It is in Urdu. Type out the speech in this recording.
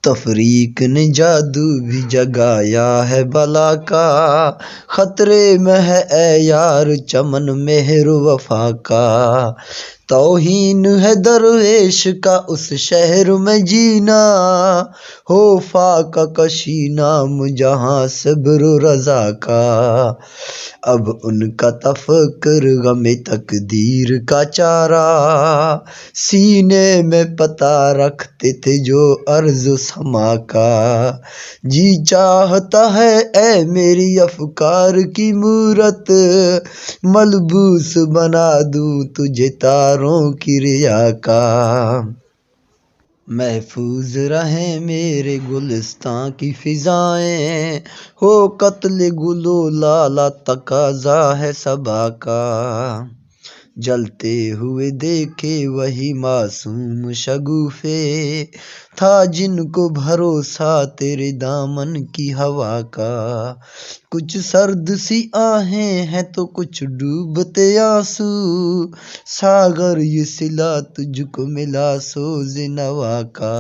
تفریق نے جادو بھی جگایا ہے بلا کا، خطرے میں ہے اے یار چمن مہر وفا کا، توہین ہے درویش کا اس شہر میں جینا، ہو فاقہ کشی نام جہاں صبر و رضا کا، اب ان کا تفکر غم تقدیر کا چارہ، سینے میں پتا رکھتے تھے جو ارض و سما کا، جی چاہتا ہے اے میری افکار کی مورت، ملبوس بنا دوں تجھے تاروں کی ریا کا، محفوظ رہیں میرے گلستاں کی فضائیں، ہو قتل گل و لالہ تقاضا ہے صبا کا، جلتے ہوئے دیکھے وہی معصوم شگوفے، تھا جن کو بھروسہ تیرے دامن کی ہوا کا، کچھ سرد سی آہیں ہیں تو کچھ ڈوبتے آنسو، ساغر یہ صلہ تجھ کو ملا سوز نوا کا۔